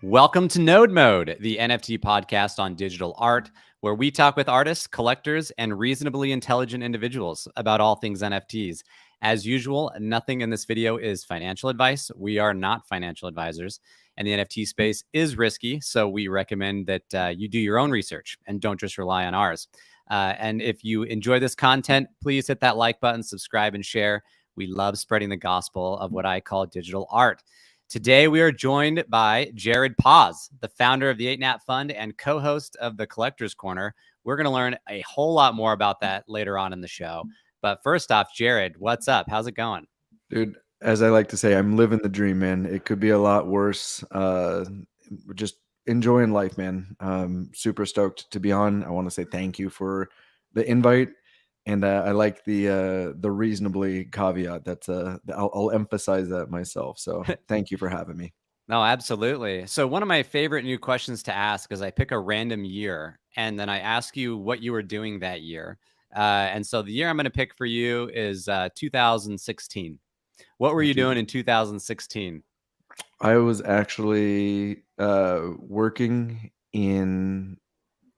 Welcome to Node Mode, the NFT podcast on digital art, where we talk with artists, collectors, and reasonably intelligent individuals about all things NFTs. As usual, nothing in this video is financial advice. We are not financial advisors, and the NFT space is risky, so we recommend that you do your own research and don't just rely on ours. And if you enjoy this content, please hit that like button, subscribe, and share. We love spreading the gospel of what I call digital art. Today, we are joined by Jared Paz, the founder of the 8nat Fund and co-host of the Collector's Corner. We're going to learn a whole lot more about that later on in the show. But first off, Jared, what's up? How's it going? Dude, as I like to say, I'm living the dream, man. It could be a lot worse. Just enjoying life, man. Super stoked to be on. I want to say thank you for the invite. And I like the reasonably caveat. I'll emphasize that myself. So thank you for having me. No, absolutely. So one of my favorite new questions to ask is I pick a random year and then I ask you what you were doing that year. And so the year I'm going to pick for you is 2016. What were you doing in 2016? I was actually working in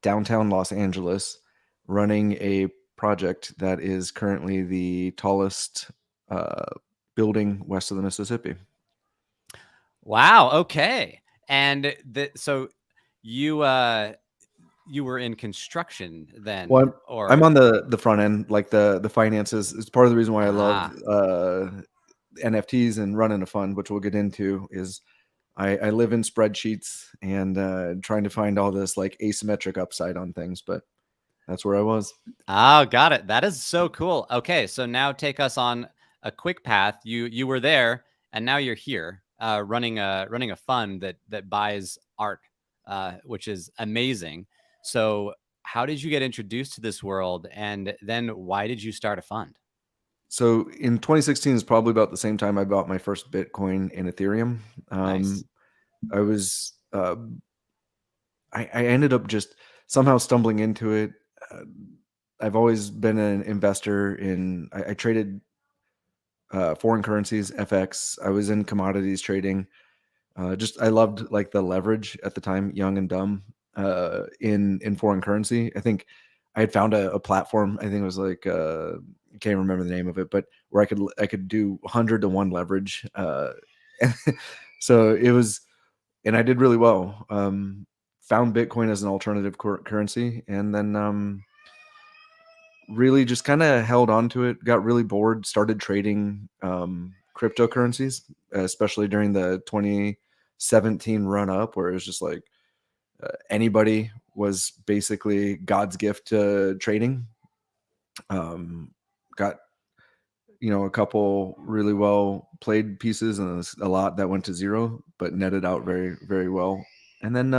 downtown Los Angeles, running a project that is currently the tallest building west of the Mississippi. Wow. Okay. And so you you were in construction then, Well, or I'm on the front end, like the finances. It's part of the reason why I love NFTs and running a fund, which we'll get into. Is I live in spreadsheets and trying to find all this like asymmetric upside on things, but that's where I was. Oh, got it. That is so cool. Okay, so now take us on a quick path. You were there, and now you're here, running a fund that buys art, which is amazing. So, how did you get introduced to this world, and then why did you start a fund? So in 2016 is probably about the same time I bought my first Bitcoin and Ethereum. Nice. I was I ended up just somehow stumbling into it. Uh, I've always been an investor in. I traded foreign currencies, FX. I was in commodities trading. Just I loved like the leverage at the time, young and dumb, in foreign currency. I think I had found a platform. I think it was like I can't remember the name of it, but where I could do 100 to 1 leverage. So it was, and I did really well. Found Bitcoin as an alternative currency, and then really just kind of held on to it. Got really bored. Started trading cryptocurrencies, especially during the 2017 run up, where it was just like anybody was basically God's gift to trading. Got a couple really well played pieces and a lot that went to zero, but netted out very very well. And then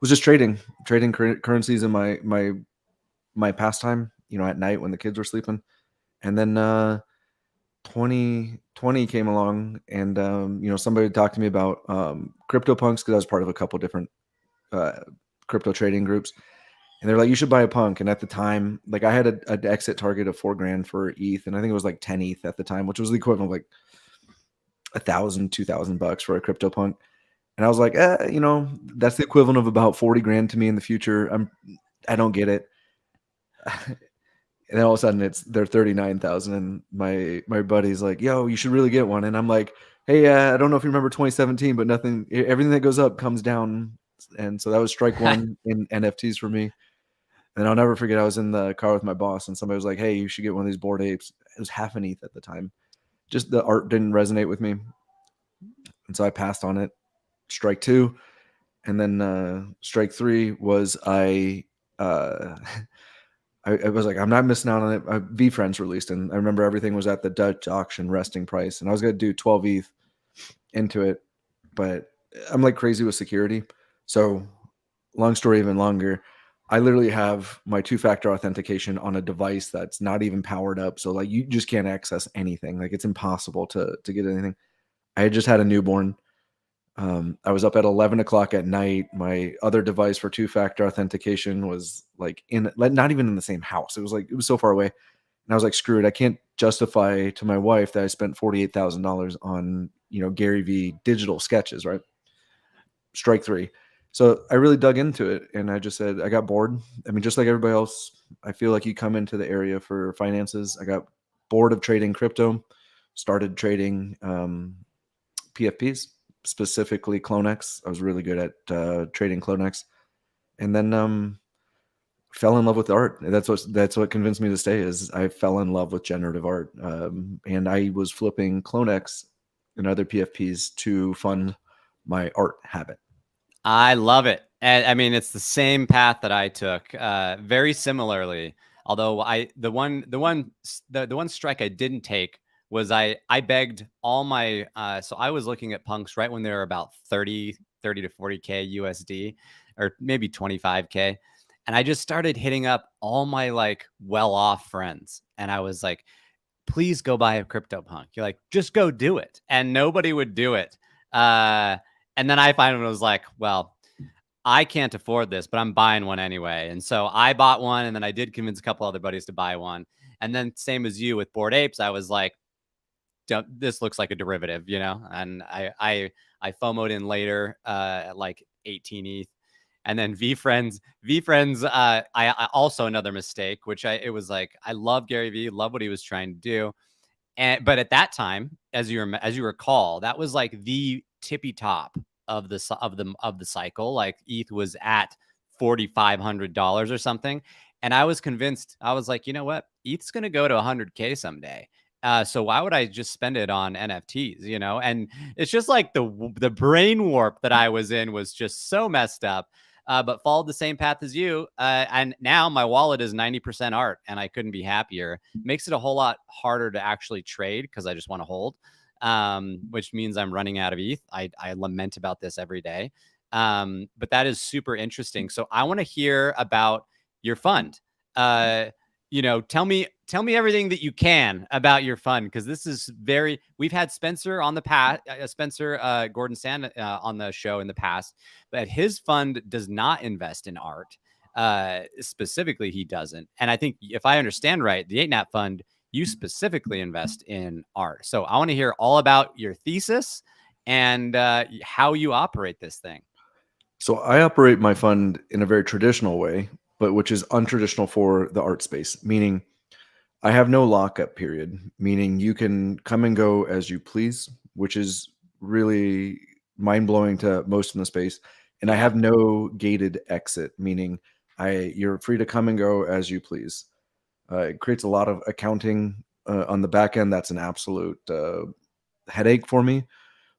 was just trading currencies in my pastime. At night when the kids were sleeping. And then 2020 came along, and somebody talked to me about CryptoPunks because I was part of a couple different crypto trading groups, and they're like, you should buy a punk. And at the time, like I had an exit target of $4,000 for ETH, and I think it was like 10 ETH at the time, which was the equivalent of like $1,000-$2,000 for a CryptoPunk. And I was like, that's the equivalent of about 40 grand to me in the future. I don't get it. And then all of a sudden they're 39,000, and my buddy's like, yo, you should really get one. And I'm like, hey, I don't know if you remember 2017, but everything that goes up comes down. And so that was strike one in NFTs for me. And I'll never forget, I was in the car with my boss, and somebody was like, hey, you should get one of these Bored Apes. It was half an ETH at the time. Just the art didn't resonate with me. And so I passed on it. Strike two. And then strike three was I was like, I'm not missing out on it. VFriends released, and I remember everything was at the Dutch auction resting price, and I was going to do 12 ETH into it, but I'm like crazy with security. So long story even longer, I literally have my two-factor authentication on a device that's not even powered up. So like you just can't access anything. Like it's impossible to get anything. I had just had a newborn. I was up at 11 o'clock at night. My other device for two-factor authentication was like not even in the same house. It was so far away. And I was like, screw it. I can't justify to my wife that I spent $48,000 on, Gary V digital sketches. Right. strike three. So I really dug into it, and I just said I got bored. I mean, just like everybody else, I feel like you come into the area for finances. I got bored of trading crypto, started trading PFPs, specifically Clonex. I was really good at trading Clonex, and then fell in love with art. That's what convinced me to stay. Is I fell in love with generative art, and I was flipping Clonex and other PFPs to fund my art habit. I love it. And I mean, it's the same path that I took, very similarly. Although the one strike I didn't take was I begged all my, so I was looking at punks right when they were about 30 to 40K USD, or maybe 25K. And I just started hitting up all my like well-off friends. And I was like, please go buy a CryptoPunk. You're like, just go do it. And nobody would do it. And then I finally was like, well, I can't afford this, but I'm buying one anyway. And so I bought one, and then I did convince a couple other buddies to buy one. And then same as you with Bored Apes, I was like, this looks like a derivative, you know? And I FOMO'd in later, at like 18 ETH. And then VFriends, I also another mistake, which it was like, I love Gary V, love what he was trying to do. But at that time, as you recall, that was like the tippy top of the cycle. Like ETH was at $4,500 or something, and I was convinced. I was like, you know what, ETH's going to go to 100K someday. So why would I just spend it on NFTs? You know, and it's just like the brain warp that I was in was just so messed up. But followed the same path as you. And now my wallet is 90% art, and I couldn't be happier. Makes it a whole lot harder to actually trade because I just want to hold, which means I'm running out of ETH. I lament about this every day. But that is super interesting. So I want to hear about your fund. Tell me everything that you can about your fund, because this is we've had Spencer on the past, Spencer Gordon Sand on the show in the past, but his fund does not invest in art. Specifically, he doesn't. And I think if I understand right, the 8NAP fund, you specifically invest in art. So I want to hear all about your thesis and how you operate this thing. So I operate my fund in a very traditional way, but which is untraditional for the art space, meaning I have no lockup period, meaning you can come and go as you please, which is really mind blowing to most in the space. And I have no gated exit, meaning you're free to come and go as you please. It creates a lot of accounting on the back end. That's an absolute headache for me.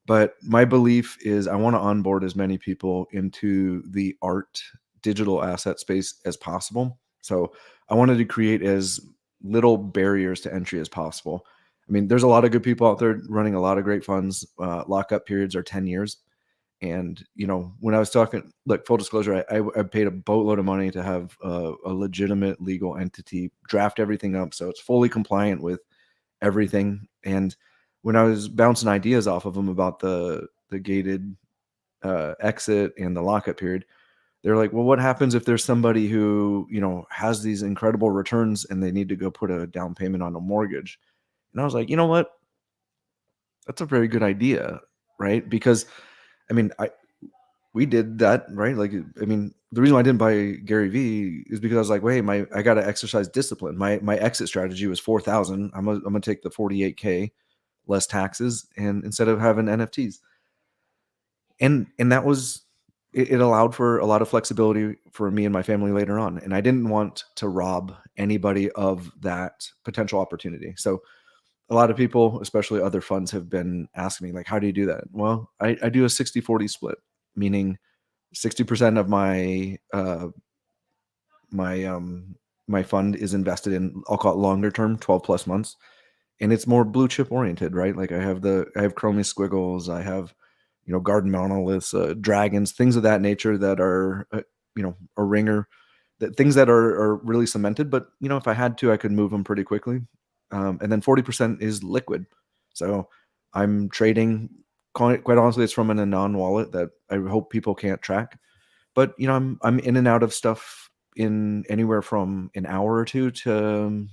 But my belief is I want to onboard as many people into the art digital asset space as possible. So I wanted to create as little barriers to entry as possible. I mean, there's a lot of good people out there running a lot of great funds. Lockup periods are 10 years. And, when I was talking, look, full disclosure, I paid a boatload of money to have a legitimate legal entity draft everything up. So it's fully compliant with everything. And when I was bouncing ideas off of them about the gated exit and the lockup period, they're like, well, what happens if there's somebody who, has these incredible returns and they need to go put a down payment on a mortgage? And I was like, you know what? That's a very good idea, right? Because, I mean, we did that, right? Like, I mean, the reason why I didn't buy Gary V is because I was like, wait, I got to exercise discipline. My exit strategy was 4,000. I'm gonna take the 48K less taxes, and instead of having NFTs, and that was it allowed for a lot of flexibility for me and my family later on. And I didn't want to rob anybody of that potential opportunity. So a lot of people, especially other funds, have been asking me, like, how do you do that? Well, I do a 60-40 split, meaning 60% of my fund is invested in, I'll call it longer term, 12 plus months. And it's more blue chip oriented, right? Like I have chromie squiggles, I have, garden monoliths, dragons, things of that nature that are, a ringer, that things that are really cemented. But, if I had to, I could move them pretty quickly. And then 40% is liquid. So I'm trading, quite honestly, it's from an Anon wallet that I hope people can't track. But, I'm in and out of stuff in anywhere from an hour or two to,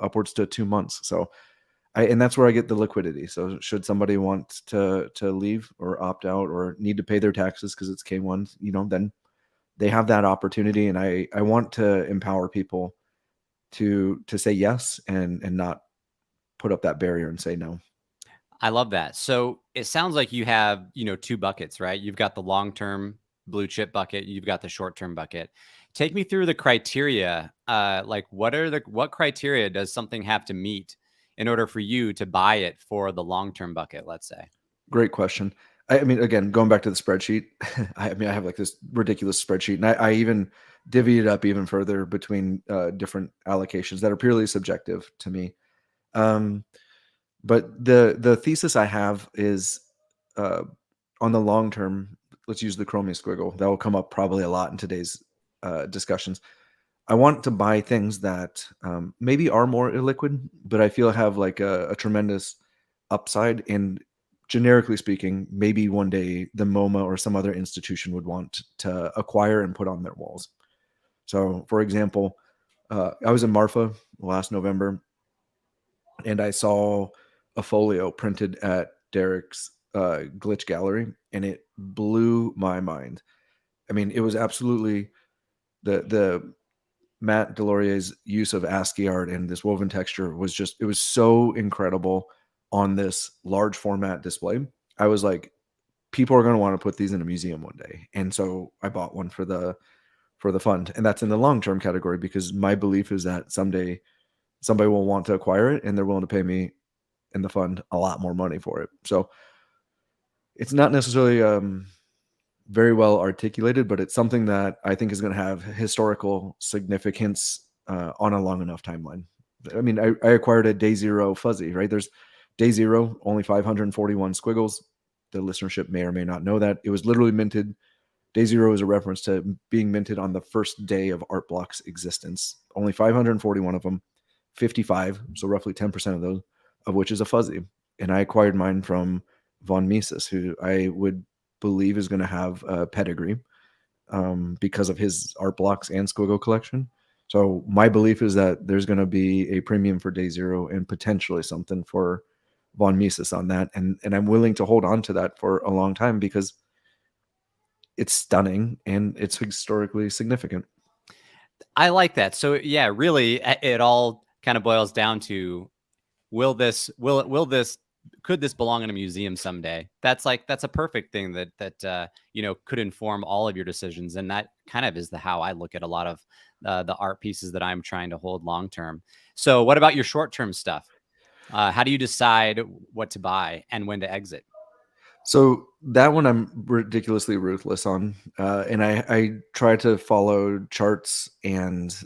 upwards to 2 months. So And that's where I get the liquidity. So should somebody want to leave or opt out or need to pay their taxes because it's K1, then they have that opportunity. And I want to empower people to say yes and not put up that barrier and say no. I love that. So it sounds like you have, two buckets, right? You've got the long-term blue chip bucket, you've got the short-term bucket. Take me through the criteria. Like what criteria does something have to meet in order for you to buy it for the long-term bucket, let's say? Great question. I mean, again, going back to the spreadsheet, I have like this ridiculous spreadsheet, and I even divvied it up even further between different allocations that are purely subjective to me. But the thesis I have is uh, on the long term. Let's use the Chromie squiggle. That will come up probably a lot in today's discussions. I want to buy things that maybe are more illiquid, but I feel have like a tremendous upside. And generically speaking, maybe one day the MoMA or some other institution would want to acquire and put on their walls. So, for example, I was in Marfa last November, and I saw a folio printed at Derek's Glitch Gallery, and it blew my mind. I mean, it was absolutely the Matt Delorier's use of ASCII art and this woven texture was just, it was so incredible on this large format display. I was like, people are going to want to put these in a museum one day. And so I bought one for the fund. And that's in the long-term category because my belief is that someday somebody will want to acquire it and they're willing to pay me in the fund a lot more money for it. So it's not necessarily very well articulated, but it's something that I think is going to have historical significance on a long enough timeline. I mean, I acquired a day zero fuzzy, right? There's day zero, only 541 squiggles. The listenership may or may not know that. It was literally minted. Day zero is a reference to being minted on the first day of Art Block's existence. Only 541 of them, 55, so roughly 10% of those, of which is a fuzzy. And I acquired mine from von Mises, who I would believe is going to have a pedigree because of his art blocks and squiggle collection. So my belief is that there's going to be a premium for day zero and potentially something for von Mises on that. And I'm willing to hold on to that for a long time because it's stunning and it's historically significant. I like that. So yeah, really it all kind of boils down to will this could this belong in a museum someday? That's a perfect thing that could inform all of your decisions, and that kind of is how I look at a lot of the art pieces that I'm trying to hold long term. So what about your short term stuff? How do you decide what to buy and when to exit? So that one I'm ridiculously ruthless on, and I try to follow charts and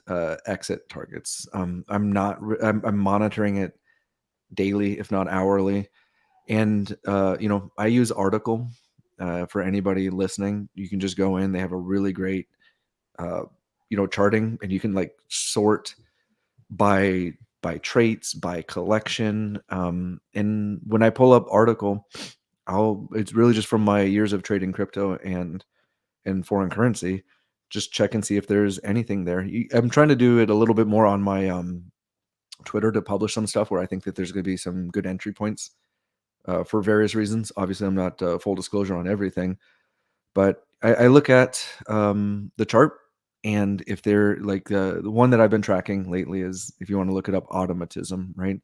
exit targets. I'm not. I'm monitoring it daily, if not hourly, and I use Article for anybody listening. You can just go in; they have a really great, charting, and you can like sort by traits, by collection. And when I pull up Article, it's really just from my years of trading crypto and foreign currency, just check and see if there's anything there. I'm trying to do it a little bit more on my Twitter to publish some stuff where I think that there's going to be some good entry points for various reasons. Obviously, I'm not full disclosure on everything, but I look at the chart, and if they're like the one that I've been tracking lately is, if you want to look it up, automatism, right?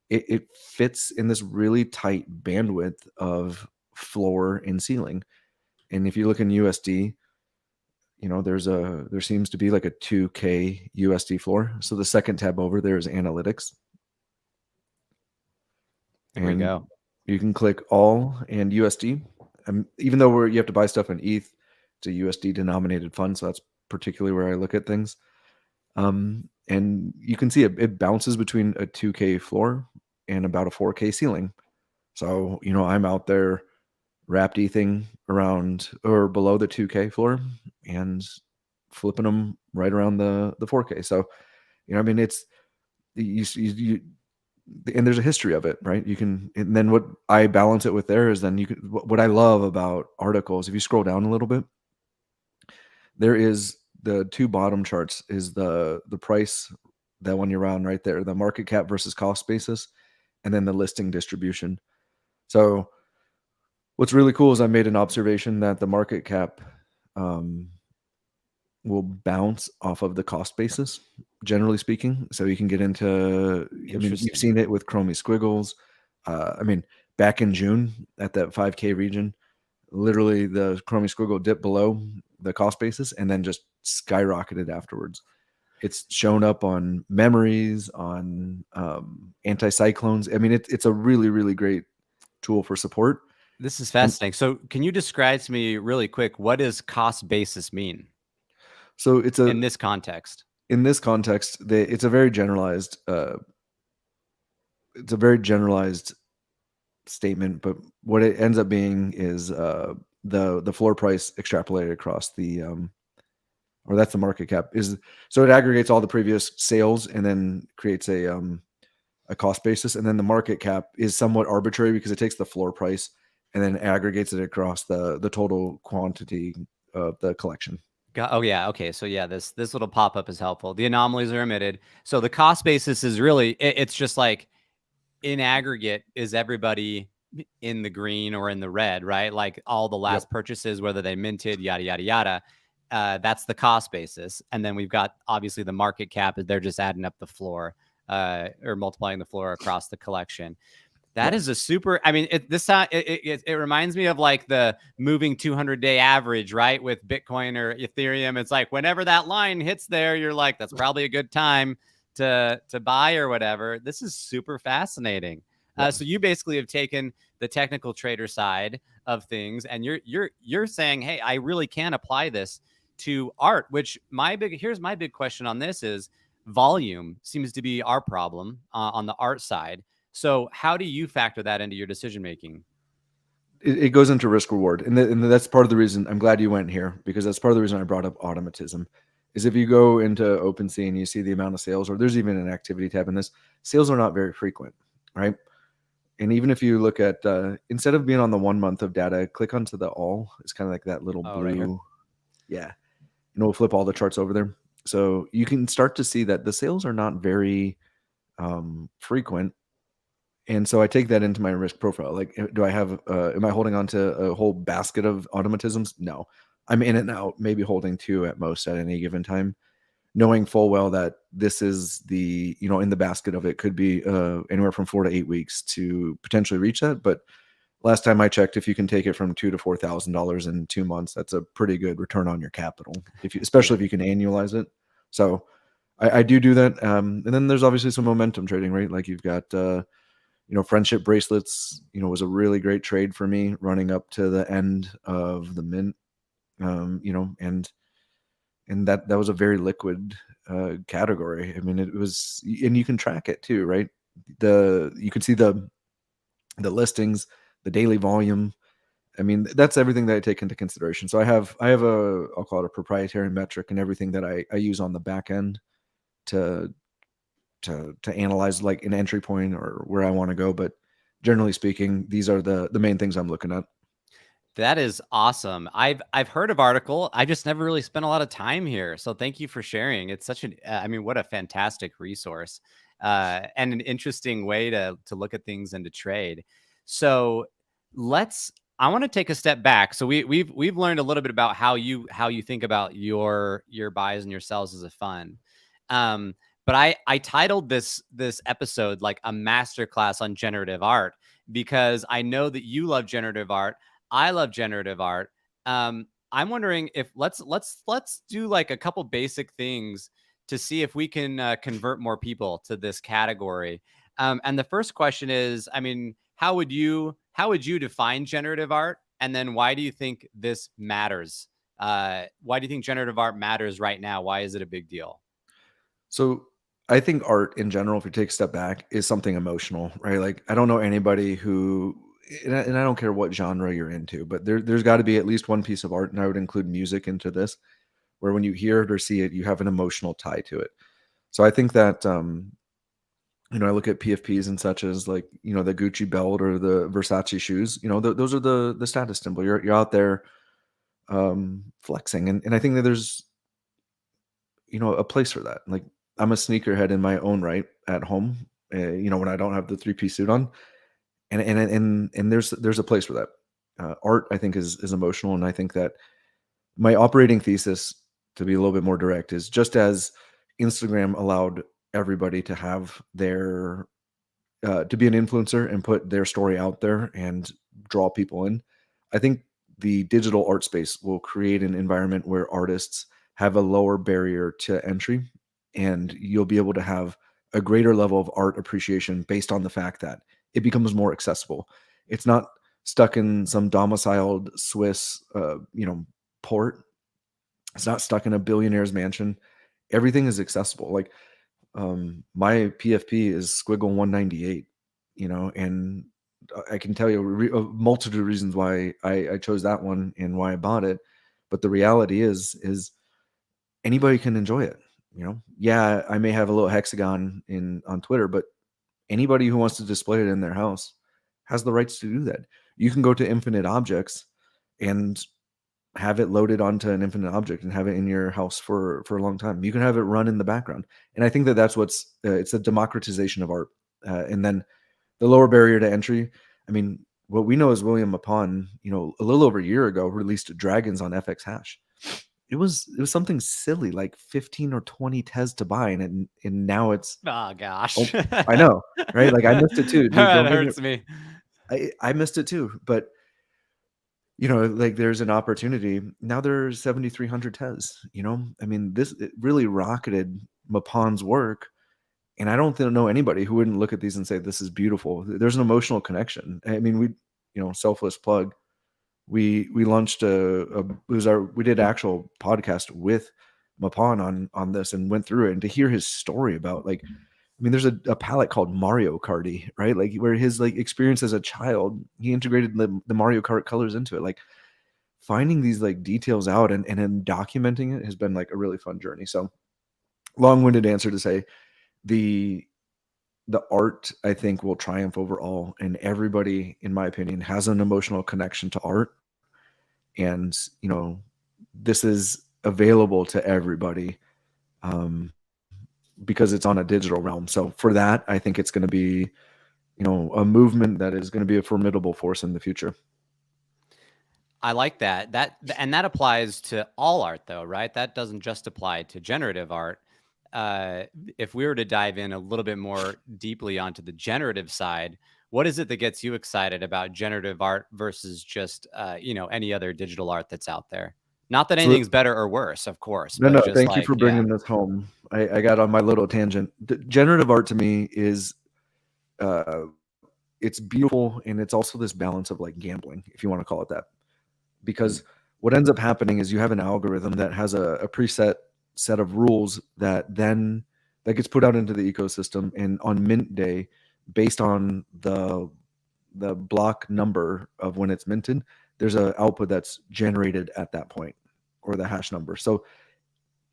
It fits in this really tight bandwidth of floor and ceiling. And if you look in USD, there seems to be like a 2K USD floor. So the second tab over there is analytics. Here we And go. you can click all and USD. Even though you have to buy stuff in ETH, it's a USD denominated fund. So that's particularly where I look at things. And you can see it bounces between a 2K floor and about a 4K ceiling. So, I'm out there wrapped ething around or below the 2K floor and flipping them right around the 4K. So, it's you and there's a history of it, right? You can, and then what I balance it with there is then you can, what I love about articles, if you scroll down a little bit, there is the two bottom charts is the price, that one you're on right there, the market cap versus cost basis, and then the listing distribution. So what's really cool is I made an observation that the market cap will bounce off of the cost basis, generally speaking. So you can get into, I mean, you've seen it with Chromie Squiggles. I mean, back in June at that 5K region, literally the Chromie Squiggle dipped below the cost basis and then just skyrocketed afterwards. It's shown up on memories, on anticyclones. I mean, it's a really, really great tool for support. This is fascinating. So can you describe to me really quick, what does cost basis mean? So it's in this context. It's a very generalized statement, but what it ends up being is the floor price extrapolated across the or that's the market cap, is so it aggregates all the previous sales and then creates a cost basis, and then the market cap is somewhat arbitrary because it takes the floor price and then aggregates it across the total quantity of the collection. Oh yeah, okay. So yeah, this little pop-up is helpful. The anomalies are omitted. So the cost basis is really, it's just like, in aggregate, is everybody in the green or in the red, right? Like all the last purchases, whether they minted, yada, yada, yada. That's the cost basis. And then we've got obviously the market cap, they're just adding up the floor or multiplying the floor across the collection. That is a super, I mean, it reminds me of like the moving 200-day average, right? With Bitcoin or Ethereum. It's like whenever that line hits there, you're like, that's probably a good time to buy or whatever. This is super fascinating. So you basically have taken the technical trader side of things, and you're saying, hey, I really can apply this to art. Which here's my big question on this is volume seems to be our problem on the art side. So how do you factor that into your decision making? It goes into risk reward, and that's part of the reason I'm glad you went here, because that's part of the reason I brought up automatism. Is if you go into OpenSea and you see the amount of sales, or there's even an activity tab in this, sales are not very frequent, right? And even if you look at instead of being on the 1 month of data, click onto the all. It's kind of like that little blue, right, yeah. And we'll flip all the charts over there, so you can start to see that the sales are not very frequent. And so I take that into my risk profile. Like, do I have, am I holding on to a whole basket of automatisms? No. I'm in and out, maybe holding 2 at most at any given time, knowing full well that this is the, in the basket of it could be anywhere from 4 to 8 weeks to potentially reach that. But last time I checked, if you can take it from $2,000 to $4,000 in 2 months, that's a pretty good return on your capital, especially if you can annualize it. So I do that. And then there's obviously some momentum trading, right? Like you've got, friendship bracelets, was a really great trade for me running up to the end of the mint, and that was a very liquid category. I mean, it was, and you can track it too, right? You can see the listings, the daily volume. I mean, that's everything that I take into consideration. So I have I'll call it a proprietary metric and everything that I use on the back end to analyze like an entry point or where I want to go. But generally speaking, these are the main things I'm looking at. That is awesome. I've heard of Article. I just never really spent a lot of time here. So thank you for sharing. It's such an, I mean, what a fantastic resource and an interesting way to look at things and to trade. So I want to take a step back. So we've learned a little bit about how you think about your buys and your sells as a fund. But I titled this episode like a masterclass on generative art, because I know that you love generative art. I love generative art. I'm wondering if let's do like a couple basic things to see if we can convert more people to this category. And the first question is, I mean, how would you define generative art? And then why do you think this matters? Why do you think generative art matters right now? Why is it a big deal? So I think art in general, if you take a step back, is something emotional, right? Like I don't know anybody who, and I don't care what genre you're into, but there's got to be at least one piece of art, and I would include music into this, where when you hear it or see it, you have an emotional tie to it. So I think that, I look at PFPs and such as like, the Gucci belt or the Versace shoes, those are the status symbol. You're out there flexing. And I think that there's, a place for that. Like I'm a sneakerhead in my own right at home. when I don't have the 3-piece suit on, and there's a place for that. Art, I think, is emotional, and I think that my operating thesis, to be a little bit more direct, is just as Instagram allowed everybody to have their to be an influencer and put their story out there and draw people in. I think the digital art space will create an environment where artists have a lower barrier to entry, and you'll be able to have a greater level of art appreciation based on the fact that it becomes more accessible. It's not stuck in some domiciled Swiss, port. It's not stuck in a billionaire's mansion. Everything is accessible. Like, my PFP is squiggle 198, and I can tell you a multitude of reasons why I chose that one and why I bought it. But the reality is anybody can enjoy it. Yeah, I may have a little hexagon on Twitter, but anybody who wants to display it in their house has the rights to do that. You can go to Infinite Objects and have it loaded onto an infinite object and have it in your house for a long time. You can have it run in the background, and I think that that's what's it's a democratization of art. And then the lower barrier to entry. I mean, what we know is William Mapon, a little over a year ago, released Dragons on FX Hash. It was something silly like 15 or 20 tes to buy, and now it's Oh gosh. I know, right? Like, I missed it too, dude. That Don't get me. hurts me. I missed it too, but like, there's an opportunity. Now there's 7,300 tes. I mean, it really rocketed Mapon's work. And I don't know anybody who wouldn't look at these and say, this is beautiful. There's an emotional connection. I mean, selfless plug. We launched we did actual podcast with Mapon on this and went through it, and to hear his story about, like, I mean, there's a palette called Mario Karty, right? Like, where his, like, experience as a child, he integrated the Mario Kart colors into it. Like, finding these, like, details out and then documenting it has been, like, a really fun journey. So, long-winded answer to say, the art, I think, will triumph over all, and everybody, in my opinion, has an emotional connection to art. And this is available to everybody, because it's on a digital realm. So for that, I think it's going to be a movement that is going to be a formidable force in the future. I like that. And that applies to all art, though, right? That doesn't just apply to generative art. If we were to dive in a little bit more deeply onto the generative side, what is it that gets you excited about generative art versus just any other digital art that's out there? Not that So anything's better or worse, of course, no, but just thank you like, for bringing this home. I got on my little tangent. Generative art to me is it's beautiful, and it's also this balance of, like, gambling, if you want to call it that. Because what ends up happening is you have an algorithm that has a preset set of rules that gets put out into the ecosystem, and on mint day, based on the block number of when it's minted, there's an output that's generated at that point, or the hash number. So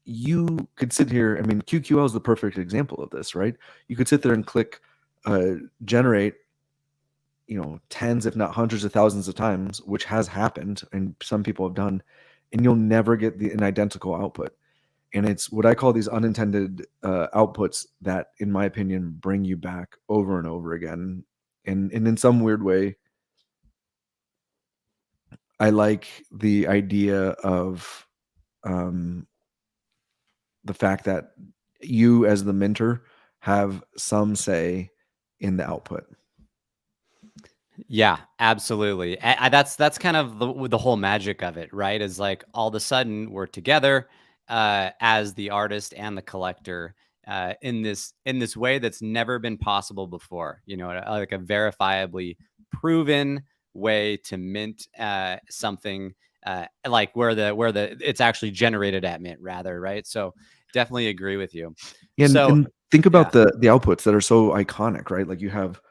you could sit here, I mean, QQL is the perfect example of this, right? You could sit there and click generate, tens, if not hundreds of thousands of times, which has happened and some people have done, and you'll never get an identical output. And it's what I call these unintended outputs that, in my opinion, bring you back over and over again. And in some weird way, I like the idea of the fact that you, as the minter, have some say in the output. Yeah, absolutely. That's kind of the whole magic of it, right? Is like all of a sudden we're together as the artist and the collector in this way that's never been possible before. Like a verifiably proven way to mint something, like where the it's actually generated at mint, rather, right? So definitely agree with you. So And think yeah, about the outputs that are so iconic, right? Like, you have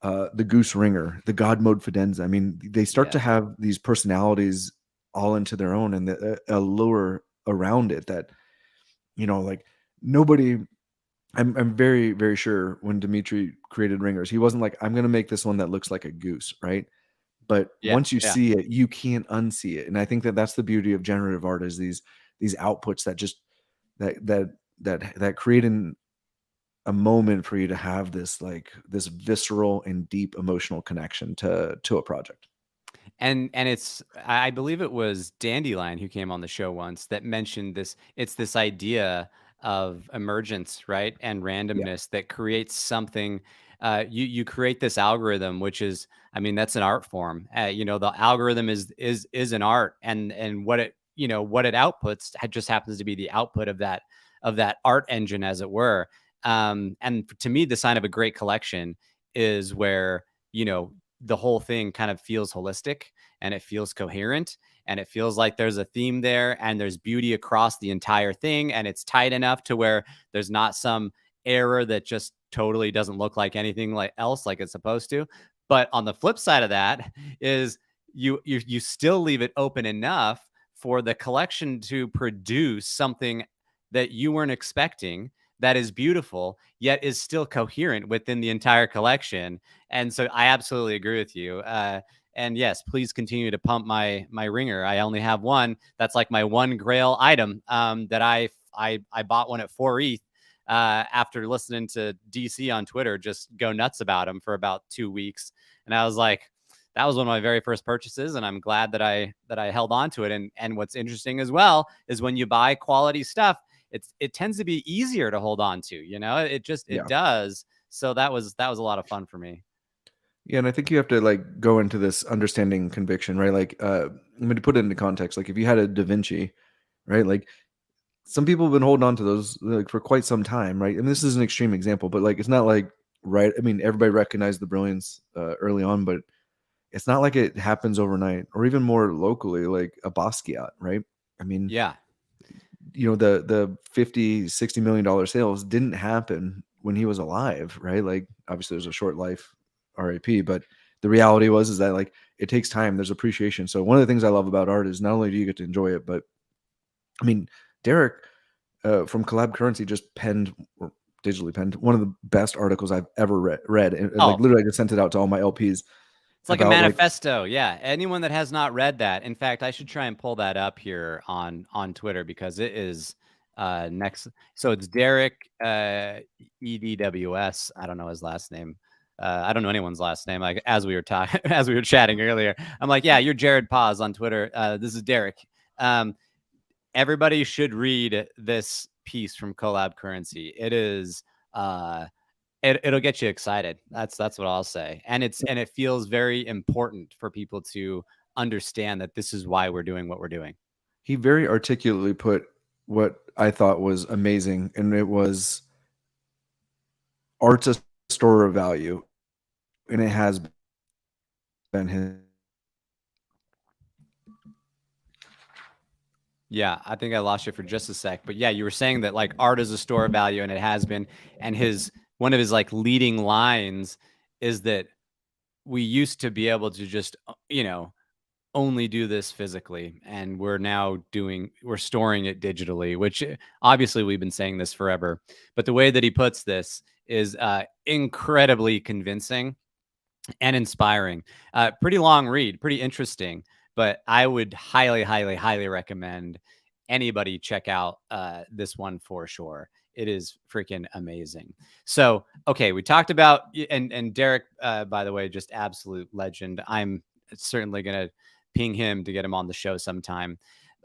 the Goose Ringer, the God Mode Fidenza. I mean, they start to yeah, have these personalities all into their own, and the allure around it that, like, nobody. I'm very, very sure when Dimitri created Ringers, he wasn't like, I'm going to make this one that looks like a goose, right? But yeah, once you yeah. see it, you can't unsee it. And I think that that's the beauty of generative art, is these outputs that just that create a moment for you to have this this visceral and deep emotional connection to a project. And it's I believe it was Dandelion who came on the show once that mentioned this. It's this idea of emergence, right, and Yeah. randomness that creates something. You create this algorithm, which is, I mean, that's an art form. The algorithm is an art, and what it what it outputs just happens to be the output of that art engine, as it were. And to me, the sign of a great collection is where the whole thing kind of feels holistic and it feels coherent and it feels like there's a theme there and there's beauty across the entire thing and it's tight enough to where there's not some error that just totally doesn't look like anything like else like it's supposed to. But on the flip side of that is you still leave it open enough for the collection to produce something that you weren't expecting, that is beautiful yet is still coherent within the entire collection. And so I absolutely agree with you. And yes, please continue to pump my ringer. I only have one. That's like my one Grail item that I bought one at 4 ETH after listening to DC on Twitter just go nuts about him for about 2 weeks. And I was like, that was one of my very first purchases, and I'm glad that I held on to it. And what's interesting as well is when you buy quality stuff, it tends to be easier to hold on to. It Yeah. does. So that was a lot of fun for me. Yeah, and I think you have to like go into this understanding conviction, right? Like, I mean, to put it into context, like if you had a Da Vinci, right? Like some people have been holding on to those like for quite some time, right? I mean, this is an extreme example, but like it's not like right. I mean, everybody recognized the brilliance early on, but it's not like it happens overnight, or even more locally, like a Basquiat, right? I mean, Yeah. the 50-60 million dollar sales didn't happen when he was alive, right? Like obviously there's a short life, RIP, but the reality was is that like it takes time, there's appreciation. So one of the things I love about art is not only do you get to enjoy it, but I mean, Derek from Collab Currency just penned or digitally penned one of the best articles I've ever read. And like Oh, literally I just sent it out to all my LPs it's like a about like manifesto. Yeah. Anyone that has not read that. In fact, I should try and pull that up here on Twitter because it is next. So it's Derek EDWS. I don't know his last name. I don't know anyone's last name. Like as we were talking, as we were chatting earlier, I'm like, yeah, you're Jared Paz on Twitter. This is Derek. Um, Everybody should read this piece from Collab Currency. It is it'll get you excited. That's what I'll say. And it feels very important for people to understand that this is why we're doing what we're doing. he very articulately put what I thought was amazing, and it was art's a store of value, and it has been his. Yeah, I think I lost you for just a sec, but yeah, you were saying that like art is a store of value and it has been, and his one of his like leading lines is that we used to be able to just only do this physically, and we're storing it digitally, which obviously we've been saying this forever, but the way that he puts this is incredibly convincing and inspiring. Pretty long read, pretty interesting, but I would highly, highly, highly recommend anybody check out this one for sure. It is freaking amazing. So, okay, we talked about and Derek, by the way, just absolute legend. I'm certainly gonna ping him to get him on the show sometime.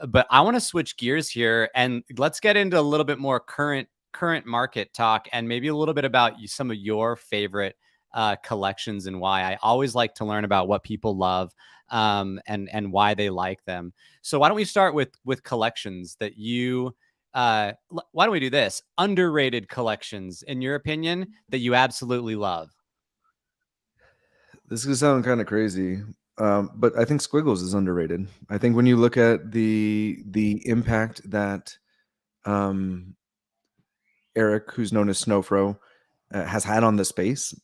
But I want to switch gears here and let's get into a little bit more current market talk and maybe a little bit about some of your favorite collections and why. I always like to learn about what people love and why they like them. So why don't we start with collections that you why don't we do this? Underrated collections, in your opinion, that you absolutely love. This is gonna sound kind of crazy, but I think Squiggles is underrated. I think when you look at the impact that um, Eric, who's known as Snowfro, has had on the space.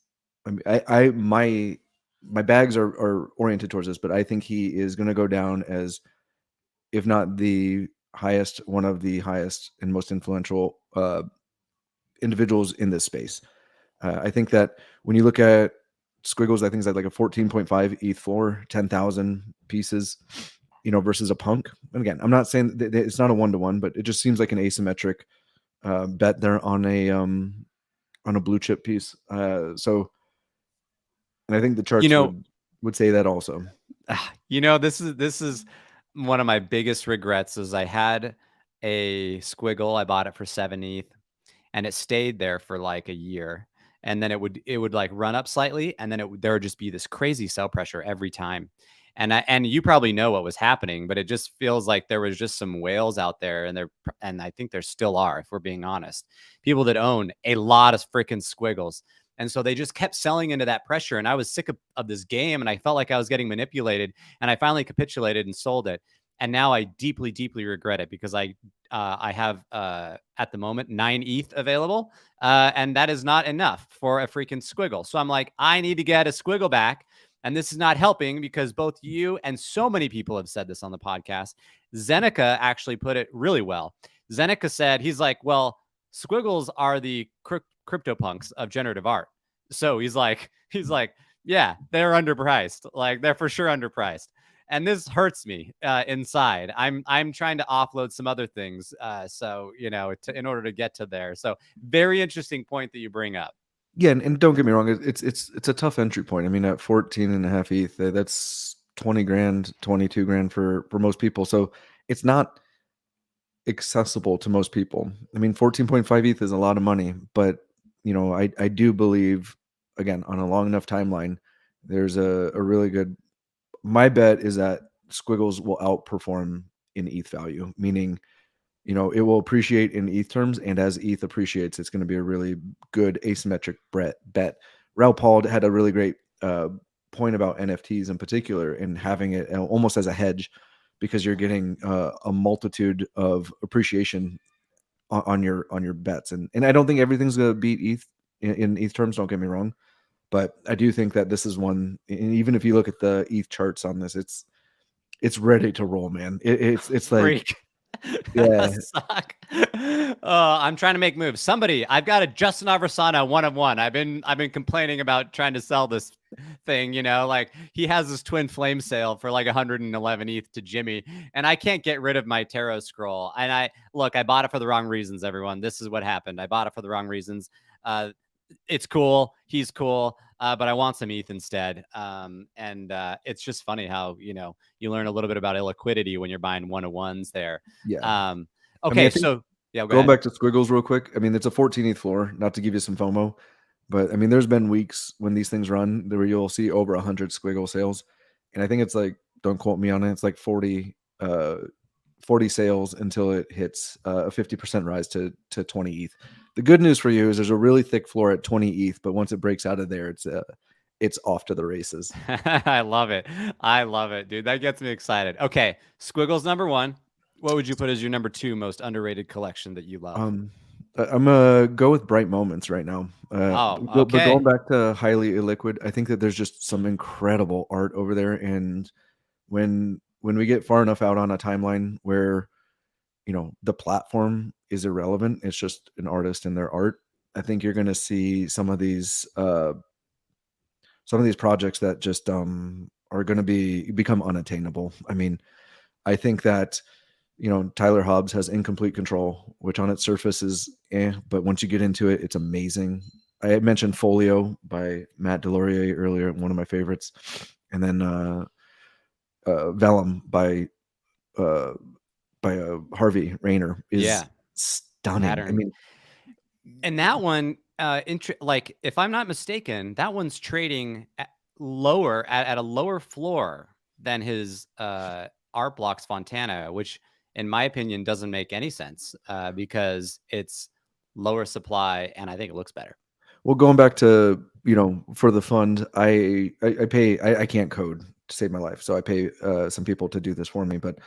I mean, my bags are oriented towards this, but I think he is going to go down as, if not the highest, one of the highest and most influential individuals in this space. I think that when you look at Squiggles, I think it's at like a 14.5 ETH floor, 10,000 pieces, versus a punk. And again, I'm not saying that it's not a 1-to-1, but it just seems like an asymmetric bet there on on a blue chip piece. So, and I think the You charts know, would say that also. this is one of my biggest regrets is I had a squiggle. I bought it for 7 ETH and it stayed there for like a year. And then it would like run up slightly, and then there would just be this crazy sell pressure every time. And you probably know what was happening, but it just feels like there was just some whales out there, and I think there still are, if we're being honest, people that own a lot of freaking squiggles. And so they just kept selling into that pressure. And I was sick of this game, and I felt like I was getting manipulated. And I finally capitulated and sold it. And now I deeply, deeply regret it because I have at the moment 9 ETH available, and that is not enough for a freaking squiggle. So I'm like, I need to get a squiggle back. And this is not helping because both you and so many people have said this on the podcast. Zeneca actually put it really well. Zeneca said, he's like, well, squiggles are the CryptoPunks of generative art. So he's like, yeah, they're underpriced. Like they're for sure underpriced. And this hurts me inside. I'm trying to offload some other things, so in order to get to there. So very interesting point that you bring up. Yeah, and don't get me wrong, it's a tough entry point. I mean, at 14.5 ETH, that's 20 grand, 22 grand for most people. So it's not accessible to most people. I mean, 14.5 ETH is a lot of money, but I do believe, again, on a long enough timeline, there's a really good. My bet is that squiggles will outperform in ETH value, meaning it will appreciate in ETH terms, and as ETH appreciates, it's going to be a really good asymmetric bet. Raoul Paul had a really great point about NFTs in particular, and having it almost as a hedge, because you're getting a multitude of appreciation on your bets, and I don't think everything's going to beat ETH in ETH terms. Don't get me wrong, but I do think that this is one. And even if you look at the ETH charts on this, it's ready to roll, man. It's like. Freak. Yeah. Suck. I'm trying to make moves. Somebody, I've got a Justin Aversano 1-of-1. I've been complaining about trying to sell this thing. Like he has this twin flame sale for like 111 ETH to Jimmy, and I can't get rid of my tarot scroll. And I bought it for the wrong reasons. Everyone, this is what happened. I bought it for the wrong reasons. It's cool. He's cool. But I want some ETH instead. And it's just funny how, you learn a little bit about illiquidity when you're buying 1-of-1s there. Yeah. Okay. I So yeah, going back to squiggles real quick. I mean, it's a 14 ETH floor, not to give you some FOMO, but I mean, there's been weeks when these things run where you'll see over 100 squiggle sales. And I think it's like, don't quote me on it, it's like 40 sales until it hits a 50% rise to 20 ETH. The good news for you is there's a really thick floor at 20 ETH, but once it breaks out of there, it's off to the races. I love it. I love it, dude. That gets me excited. Okay. Squiggles number 1. What would you put as your number 2 most underrated collection that you love? I'm gonna go with Bright Moments right now. Oh, But okay. going back to highly illiquid, I think that there's just some incredible art over there. And when we get far enough out on a timeline where the platform is irrelevant, it's just an artist and their art, I think you're going to see some of these projects that just are going to become unattainable. I mean, I think that Tyler Hobbs has Incomplete Control, which on its surface is but once you get into it, it's amazing. I had mentioned Folio by Matt Delorier earlier, one of my favorites, and then Vellum by Harvey Rayner is stunning. Pattern. I mean, And that one, like if I'm not mistaken, that one's trading at a lower floor than his Art Blocks Fontana, which in my opinion doesn't make any sense because it's lower supply and I think it looks better. well, going back to for the fund, I pay. I can't code to save my life, so I pay some people to do this for me. But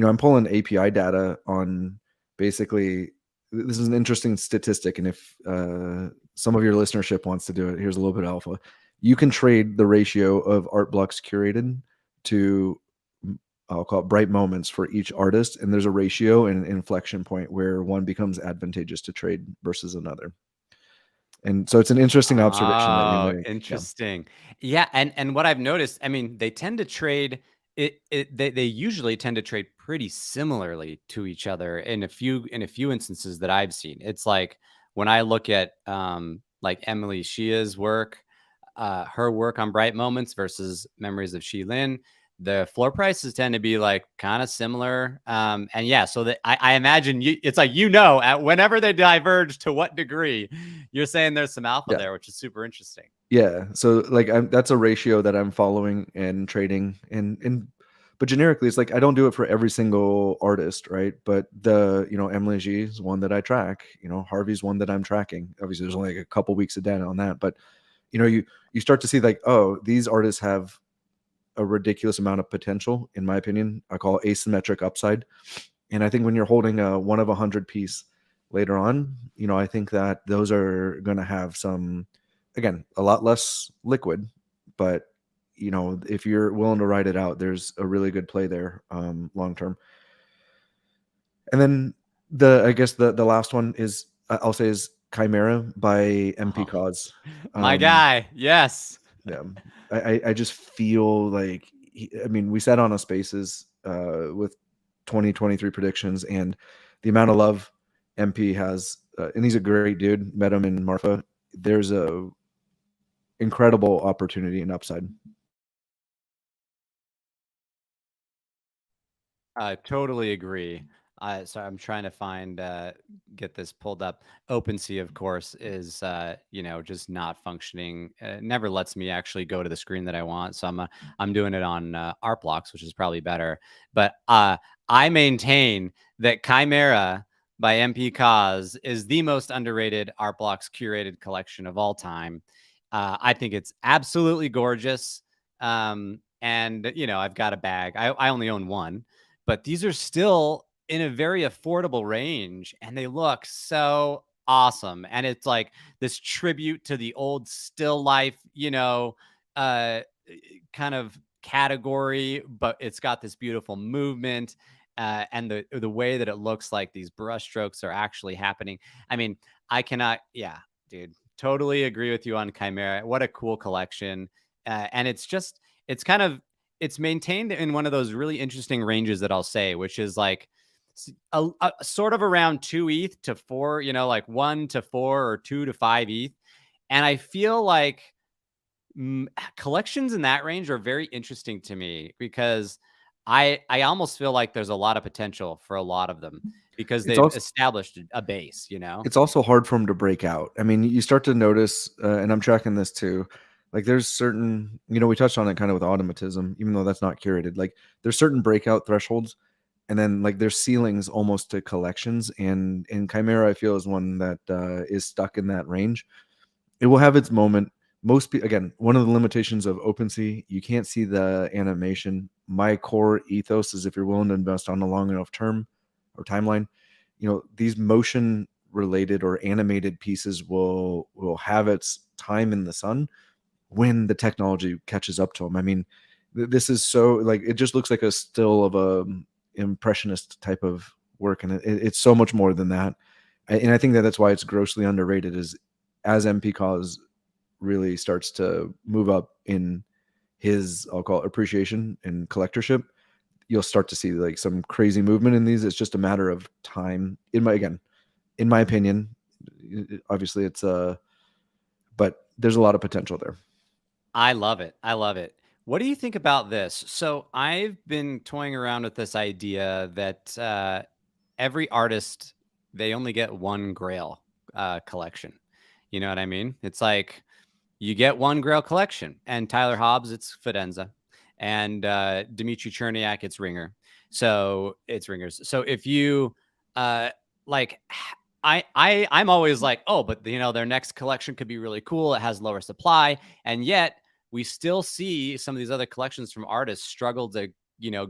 I'm pulling API data on basically. This is an interesting statistic, and if some of your listenership wants to do it, here's a little bit of alpha. You can trade the ratio of art blocks curated to, I'll call it bright moments for each artist, and there's a ratio and an inflection point where one becomes advantageous to trade versus another. And so it's an interesting observation that you make. Interesting. Yeah, and what I've noticed, I mean, they tend to trade they usually tend to trade pretty similarly to each other in a few instances that I've seen. It's like when I look at like Emily Shia's work, her work on Bright Moments versus Memories of Shi Lin, the floor prices tend to be like kind of similar. And yeah, so that I imagine it's like, at whenever they diverge, to what degree. You're saying there's some alpha there, which is super interesting. Yeah. So like that's a ratio that I'm following and trading, but generically it's like I don't do it for every single artist, right? But Emily G is one that I track. Harvey's one that I'm tracking. Obviously, there's only like a couple weeks of data on that, but you start to see like, oh, these artists have a ridiculous amount of potential, in my opinion. I call it asymmetric upside. And I think when you're holding a 1 of 100 piece later on, I think that those are going to have some, again, a lot less liquid, but if you're willing to ride it out, there's a really good play there long term. And then I guess the last one is, I'll say, is Chimera by MP Cause. My guy, yes. Yeah, I just feel like we sat on a Spaces with 2023 predictions, and the amount of love MP has, and he's a great dude. Met him in Marfa. There's a incredible opportunity and upside. I totally agree. So I'm trying to get this pulled up. OpenSea, of course, is just not functioning. Never lets me actually go to the screen that I want. So I'm doing it on Art Blocks, which is probably better. But I maintain that Chimera by MP Cause is the most underrated Art Blocks curated collection of all time. I think it's absolutely gorgeous. And I've got a bag. I only own one. But these are still in a very affordable range, and they look so awesome. And it's like this tribute to the old still life, kind of category, but it's got this beautiful movement. And the way that it looks like these brush strokes are actually happening. I mean, I cannot, yeah, dude, totally agree with you on Chimera. What a cool collection. And it's kind of, it's maintained in one of those really interesting ranges that I'll say, which is like a sort of around 2 ETH to 4, like 1 to 4 or 2 to 5 ETH. And I feel like collections in that range are very interesting to me, because I almost feel like there's a lot of potential for a lot of them, because they've established a base, It's also hard for them to break out. I mean, you start to notice, and I'm tracking this too, like there's certain, we touched on it kind of with automatism, even though that's not curated. Like there's certain breakout thresholds, and then like there's ceilings almost to collections. And Chimera, I feel, is one that is stuck in that range. It will have its moment. Again, one of the limitations of OpenSea, you can't see the animation. My core ethos is, if you're willing to invest on a long enough term or timeline, these motion related or animated pieces will have its time in the sun when the technology catches up to them. I mean, this is so, like, it just looks like a still of a impressionist type of work, and it's so much more than that. And I think that's why it's grossly underrated, is as MP Cause really starts to move up in his, I'll call it, appreciation and collectorship, you'll start to see like some crazy movement in these. It's just a matter of time, in my opinion. Obviously it's but there's a lot of potential there. I love it. I love it. What do you think about this? So I've been toying around with this idea that every artist, they only get one Grail collection. You know what I mean? It's like you get one Grail collection, and Tyler Hobbs, it's Fidenza, and Dmitry Cherniak, it's Ringer. So it's Ringers. So if you like, I'm always like, oh, but their next collection could be really cool. It has lower supply, and yet we still see some of these other collections from artists struggle to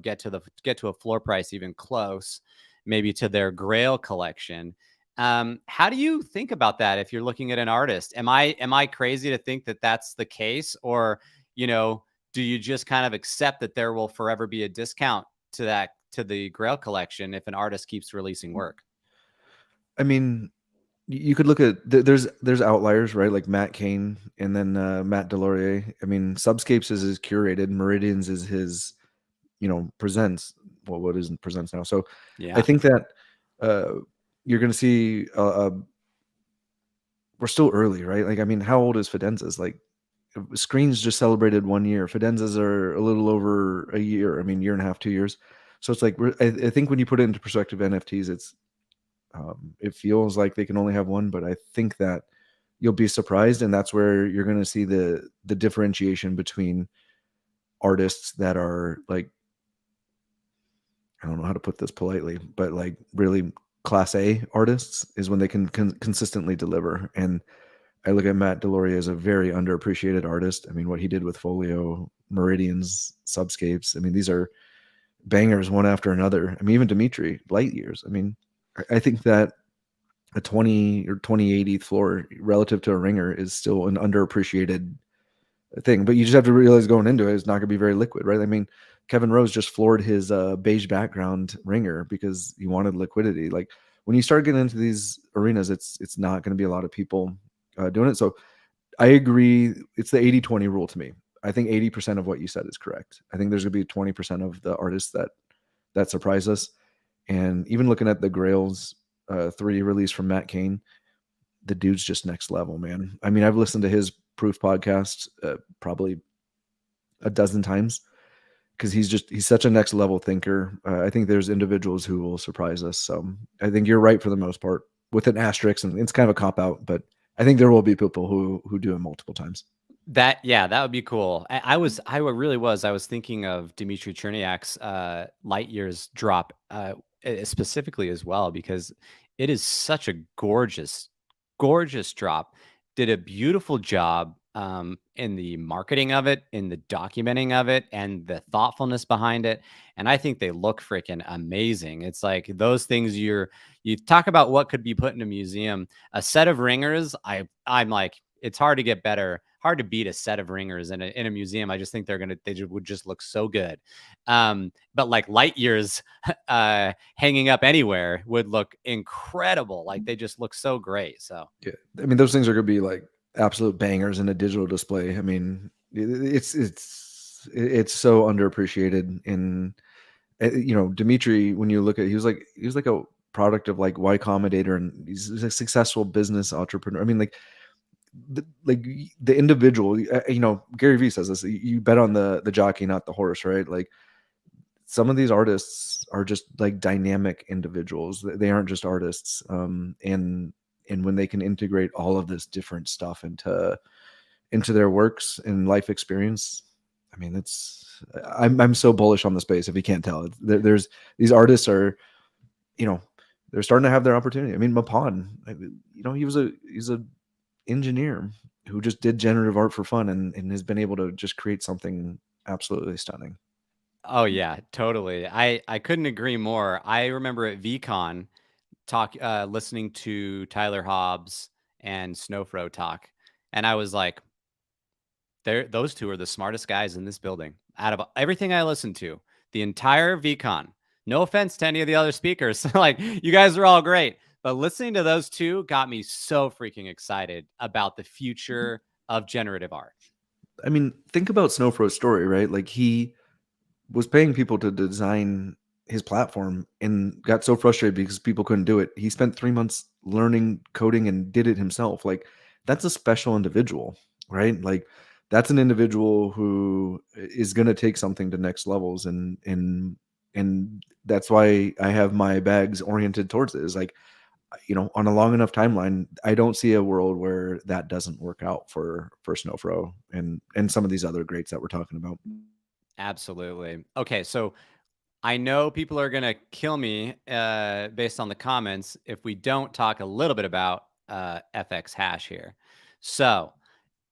get to a floor price even close, maybe to their Grail collection. How do you think about that if you're looking at an artist? Am I crazy to think that that's the case, or do you just kind of accept that there will forever be a discount to the Grail collection if an artist keeps releasing work? I mean, you could look at, there's outliers, right? Like Matt Cain, and then Matt Delorier. I mean, Subscapes is his curated, Meridians is his, presents. Well, what isn't presents now? So yeah, I think that you're going to see we're still early, right? Like, I mean, how old is Fidenzas? Like, Screens just celebrated 1 year. Fidenzas are a little over a year. I mean, year and a half, 2 years. So it's like I think when you put it into perspective, NFTs, it feels like they can only have one, but I think that you'll be surprised, and that's where you're going to see the differentiation between artists that are like, I don't know how to put this politely, but like really class A artists is when they can consistently deliver. And I look at Matt Deloria as a very underappreciated artist. I mean, what he did with Folio, Meridians, Subscapes, I mean, these are bangers one after another. I mean, even Dimitri, Light Years. I mean, I think that a 20 or 20/80th floor relative to a ringer is still an underappreciated thing. But you just have to realize going into it, it's not going to be very liquid, right? I mean, Kevin Rose just floored his beige background ringer because he wanted liquidity. Like when you start getting into these arenas, it's not going to be a lot of people doing it. So I agree. It's the 80/20 rule to me. I think 80% of what you said is correct. I think there's going to be 20% of the artists that surprise us. And even looking at the Grails 3 release from Matt Cain, the dude's just next level, man. I mean, I've listened to his Proof podcast probably a dozen times because he's such a next level thinker. I think there's individuals who will surprise us. So I think you're right for the most part, with an asterisk, and it's kind of a cop out, but I think there will be people who do it multiple times. That would be cool. I was thinking of Dmitry Cherniak's Light Years drop specifically as well, because it is such a gorgeous drop. Did a beautiful job in the marketing of it, in the documenting of it, and the thoughtfulness behind it. And I think they look freaking amazing. It's like those things you talk about what could be put in a museum. A set of ringers, I'm like, it's hard to get better, hard to beat a set of ringers in a museum. I just think would just look so good. But like Light Years hanging up anywhere would look incredible. Like they just look so great. So Yeah, I mean, those things are going to be like absolute bangers in a digital display. I mean, it's so underappreciated. And Dimitri, when you look at, he was like a product of like Y Combinator, and he's a successful business entrepreneur. I mean, the individual, Gary Vee says this: you bet on the jockey, not the horse, right? Like some of these artists are just like dynamic individuals. They aren't just artists. And when they can integrate all of this different stuff into their works and life experience, I mean, I'm so bullish on the space. If you can't tell, there's these artists are, they're starting to have their opportunity. I mean, Mapan, he's a engineer who just did generative art for fun and has been able to just create something absolutely stunning. oh yeah, totally. I couldn't agree more. I remember at VCon listening to Tyler Hobbs and Snowfro talk, and I was like, those two are the smartest guys in this building. Out of everything I listened to, the entire VCon. No offense to any of the other speakers, like you guys are all great, but listening to those two got me so freaking excited about the future of generative art. I mean, think about Snowfro's story, right? Like he was paying people to design his platform and got so frustrated because people couldn't do it. He spent 3 months learning coding and did it himself. Like that's a special individual, right? Like that's an individual who is going to take something to next levels. And that's why I have my bags oriented towards it. Is like, on a long enough timeline, I don't see a world where that doesn't work out for Snowfro and some of these other greats that we're talking about. Absolutely. Okay, so I know people are going to kill me based on the comments if we don't talk a little bit about FX Hash here. So,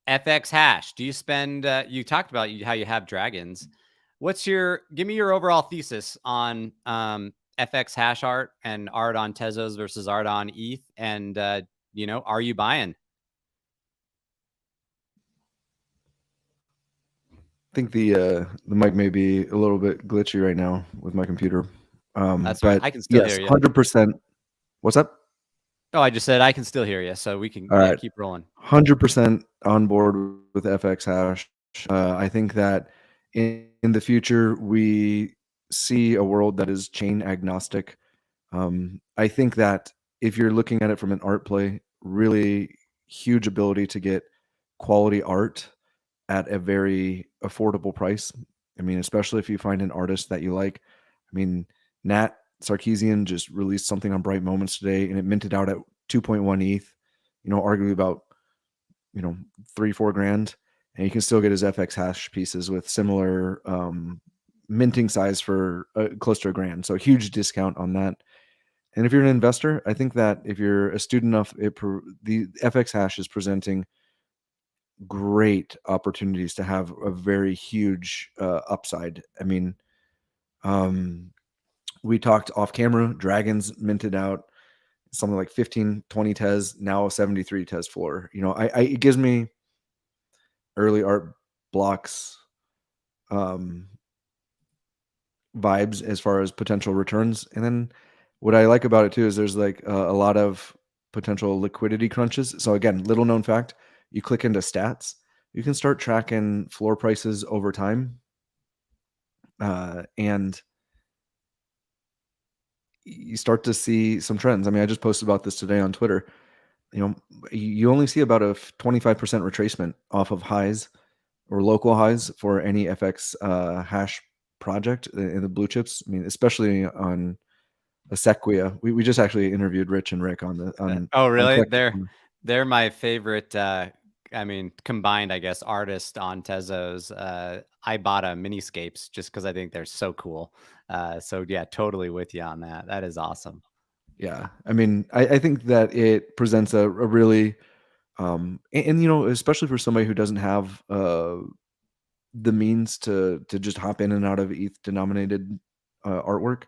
FX Hash, do you spend, you talked about how you have dragons. Give me your overall thesis on FX Hash art and art on Tezos versus art on ETH? And, are you buying? I think the mic may be a little bit glitchy right now with my computer. That's right. But I can still yes, hear you. 100%. What's up? Oh, I just said I can still hear you. So we can, All right. keep rolling. 100% on board with FX Hash. I think that in the future, we see a world that is chain agnostic. I think that if you're looking at it from an art play, really huge ability to get quality art at a very affordable price. I mean, especially if you find an artist that you like. I mean, Nat Sarkeesian just released something on Bright Moments today, and it minted out at 2.1 ETH. Arguably about 3-4 grand, and you can still get his FX hash pieces with similar minting size for close to a grand. So a huge discount on that. And if you're an investor, I think that if you're a student enough, the FX hash is presenting great opportunities to have a very huge upside. I mean, we talked off camera, Dragons minted out something like 15, 20 TES, now 73 TES floor. It gives me early art blocks vibes as far as potential returns. And then what I like about it too is there's like a lot of potential liquidity crunches. So again, little known fact, you click into stats, you can start tracking floor prices over time. And you start to see some trends. I mean, I just posted about this today on Twitter. You only see about a 25% retracement off of highs or local highs for any FX hash project in the blue chips. I mean, especially on a Sequoia. We just actually interviewed Rich and Rick on Oh, really? Collective Corner. They're my favorite. I mean, combined, I guess, artist on Tezos. I bought a Miniscapes just because I think they're so cool. So yeah, totally with you on that. That is awesome. Yeah, I mean, I think that it presents a really especially for somebody who doesn't have the means to just hop in and out of ETH denominated artwork.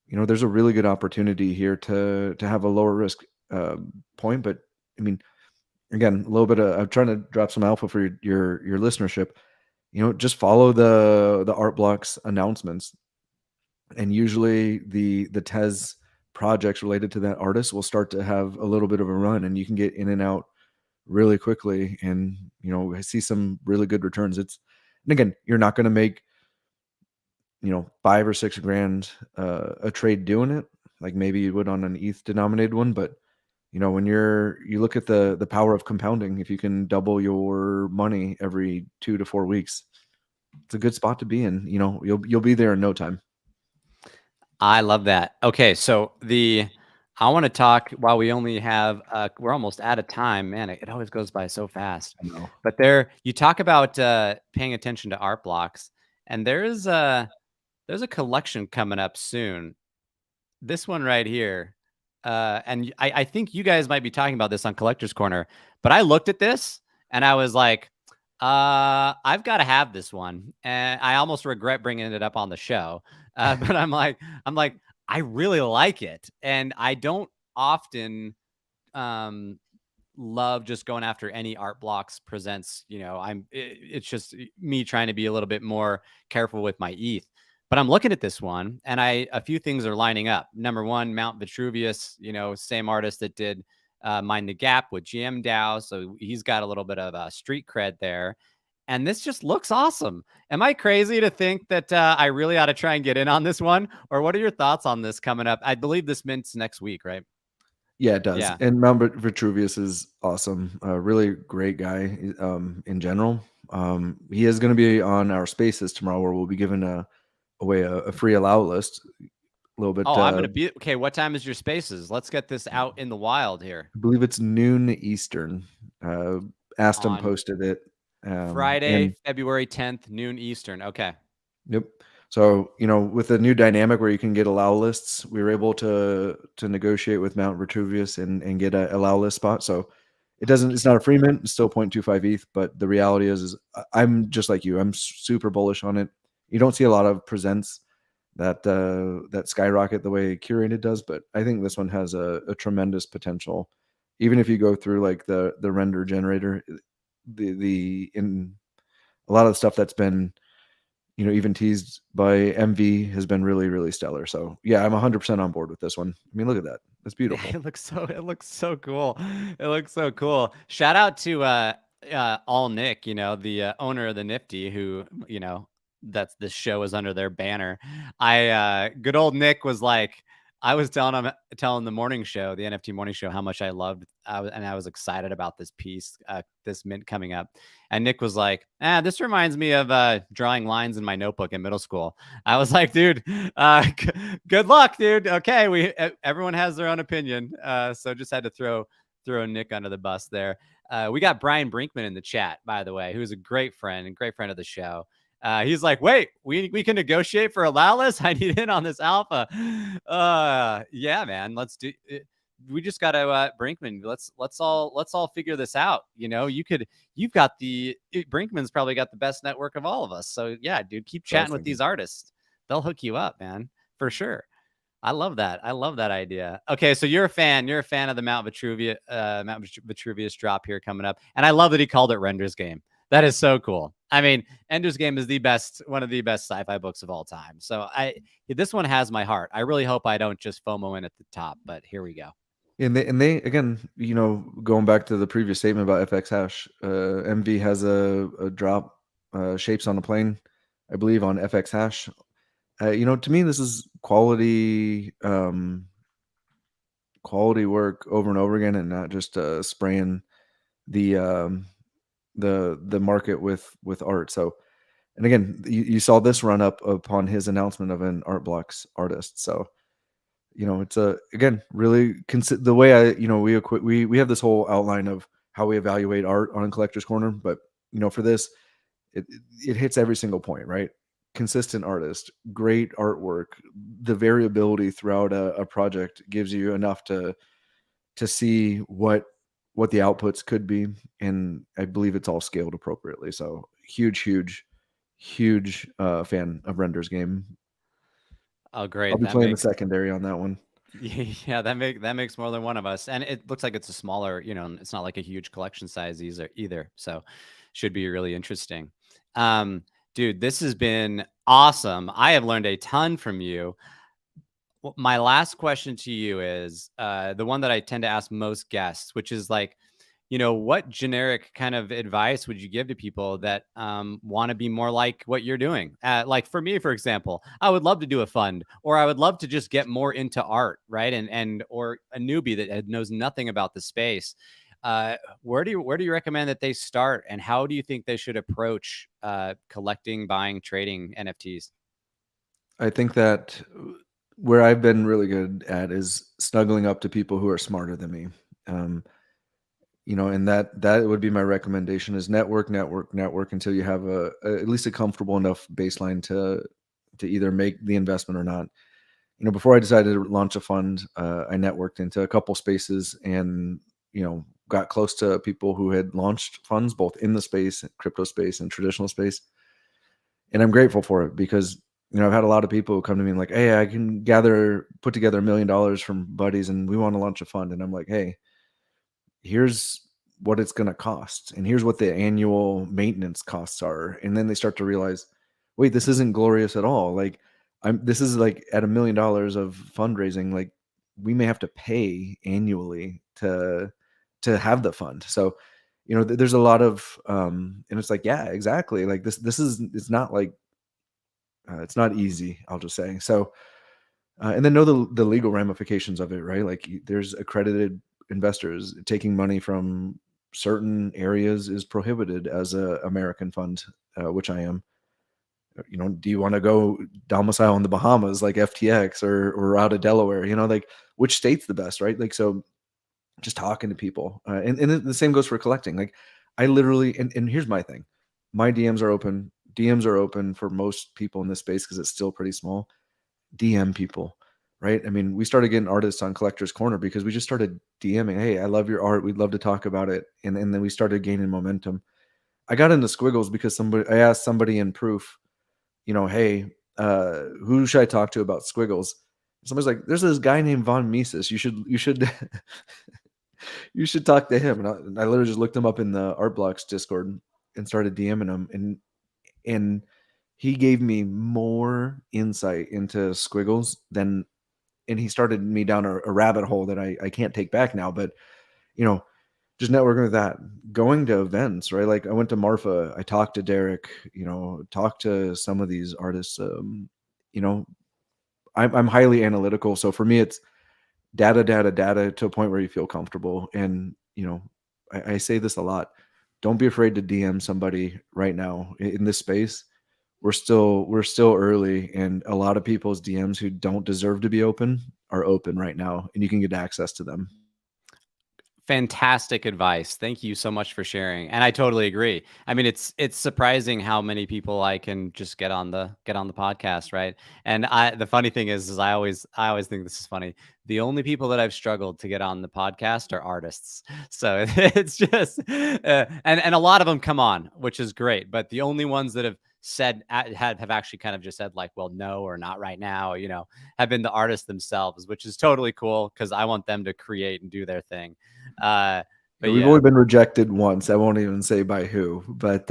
There's a really good opportunity here to have a lower risk point. But I mean, again, a little bit of I'm trying to drop some alpha for your listenership. Just follow the art blocks announcements, and usually the TES projects related to that artist will start to have a little bit of a run, and you can get in and out really quickly, and see some really good returns. And again, you're not going to make 5 or 6 grand a trade doing it, like maybe you would on an ETH denominated one. But when you look at the power of compounding, if you can double your money every 2 to 4 weeks, it's a good spot to be in. You'll be there in no time. I love that. Okay, so I want to talk while we only have we're almost out of time. Man, it always goes by so fast. I know. But you talk about paying attention to art blocks, and there's a collection coming up soon. This one right here. And I think you guys might be talking about this on Collector's Corner, but I looked at this and I was like, I've got to have this one. And I almost regret bringing it up on the show. But I'm like, I really like it. And I don't often love just going after any art blocks presents. It's just me trying to be a little bit more careful with my ETH. But I'm looking at this one, and a few things are lining up. Number one, Mount Vitruvius, same artist that did Mind the Gap with GM DAO, so he's got a little bit of a street cred there. And this just looks awesome. Am I crazy to think that I really ought to try and get in on this one? Or what are your thoughts on this coming up? I believe this mints next week, right? Yeah, it does. Yeah. And Mount Vitruvius is awesome. A really great guy in general. He is going to be on our spaces tomorrow, where we'll be giving away a free allow list. A little bit. Oh, I'm going to be okay. What time is your spaces? Let's get this out in the wild here. I believe it's noon Eastern. Aston On posted it. Friday, February 10th, noon Eastern. Okay. Yep. So, with the new dynamic where you can get allow lists, we were able to negotiate with Mount Vitruvius and get a allow list spot. So it's not a free mint, it's still 0.25 ETH, but the reality is I'm just like you. I'm super bullish on it. You don't see a lot of presents that skyrocket the way Curated does, but I think this one has a tremendous potential. Even if you go through like the render generator, in a lot of the stuff that's been even teased by MV has been really, really stellar. So yeah, I'm 100% on board with this one. I mean, look at that. That's beautiful. It looks so cool. It looks so cool. Shout out to All Nick, the owner of the Nifty, who, that's this show is under their banner. Good old Nick was like, I was telling the morning show, the NFT morning show, how much I loved, and I was excited about this piece, this mint coming up. And Nick was like, this reminds me of drawing lines in my notebook in middle school. I was like, dude, good luck, dude. Okay, everyone has their own opinion, so just had to throw Nick under the bus there. We got Brian Brinkman in the chat, by the way, who's a great friend of the show. He's like, wait, we can negotiate for Alalis. I need in on this alpha. Yeah, man, let's do it. We just got to Brinkman. Let's all figure this out. You know, you've got Brinkman's probably got the best network of all of us. So yeah, dude, keep chatting with these artists. They'll hook you up, man, for sure. I love that. I love that idea. Okay, so you're a fan. You're a fan of the Mount Vitruvius drop here coming up, and I love that he called it Render's Game. That is so cool. I mean, Ender's Game is one of the best sci-fi books of all time. So this one has my heart. I really hope I don't just FOMO in at the top, but here we go. And they again, you know, going back to the previous statement about FX Hash, MV has a drop, shapes on a plane, I believe, on FX Hash. You know, to me, this is quality work over and over again, and not just spraying the market with art. So, and again, you saw this run up upon his announcement of an Art Blocks artist. So, you know, it's again, really the way we have this whole outline of how we evaluate art on Collector's Corner, but you know, for this, it hits every single point, right? Consistent artist, great artwork. The variability throughout a project gives you enough to see what the outputs could be, and I believe it's all scaled appropriately. So huge fan of Render's Game. Oh, great! I'll be playing the secondary on that one. Yeah, that makes more than one of us, and it looks like it's a smaller. You know, it's not like a huge collection size either. So, should be really interesting. Dude, this has been awesome. I have learned a ton from you. My last question to you is the one that I tend to ask most guests, which is like, you know, what generic kind of advice would you give to people that want to be more like what you're doing? Like for me, for example, I would love to do a fund, or I would love to just get more into art, right? And or a newbie that knows nothing about the space. Where do you recommend that they start, and how do you think they should approach collecting, buying, trading NFTs? I think that where I've been really good at is snuggling up to people who are smarter than me. You know, and that would be my recommendation is network until you have at least a comfortable enough baseline to either make the investment or not. You know, before I decided to launch a fund, I networked into a couple spaces and, you know, got close to people who had launched funds both in the space, crypto space, and traditional space. And I'm grateful for it because, you know, I've had a lot of people who come to me and like, hey, I can put together $1 million from buddies and we want to launch a fund. And I'm like, hey, here's what it's going to cost. And here's what the annual maintenance costs are. And then they start to realize, wait, this isn't glorious at all. Like this is like at $1 million of fundraising, like we may have to pay annually to have the fund. So, you know, there's a lot of, and it's like, yeah, exactly. Like it's not like, it's not easy, I'll just say. So, and then know the legal ramifications of it, right? Like there's accredited investors. Taking money from certain areas is prohibited as a American fund, which I am. You know, do you want to go domicile in the Bahamas like FTX or out of Delaware? You know, like which state's the best, right? Like, so just talking to people, and the same goes for collecting. Like I literally, and here's my thing, my DMs are open. DMs are open for most people in this space because it's still pretty small. DM people, right? I mean, we started getting artists on Collector's Corner because we just started DMing, hey, I love your art. We'd love to talk about it. And then we started gaining momentum. I got into Squiggles because I asked somebody in Proof, you know, hey, who should I talk to about Squiggles? Somebody's like, there's this guy named Von Mises. You should you should talk to him. And I literally just looked him up in the Art Blocks Discord and started DMing him. And he gave me more insight into Squiggles and he started me down a rabbit hole that I can't take back now. But, you know, just networking with that, going to events, right? Like I went to Marfa, I talked to Derek, you know, talked to some of these artists, you know, I'm highly analytical. So for me, it's data, data, data to a point where you feel comfortable. And, I say this a lot. Don't be afraid to DM somebody right now in this space. We're still early, and a lot of people's DMs who don't deserve to be open are open right now, and you can get access to them. Fantastic advice. Thank you so much for sharing. And I totally agree. I mean, it's surprising how many people I can just get on the podcast, right? And the funny thing is I always think this is funny. The only people that I've struggled to get on the podcast are artists. So it's just and a lot of them come on, which is great, but the only ones that have said have actually kind of just said like, well, no, or not right now, have been the artists themselves, which is totally cool because I want them to create and do their thing. Yeah, But we've yeah. only been rejected once. I won't even say by who, but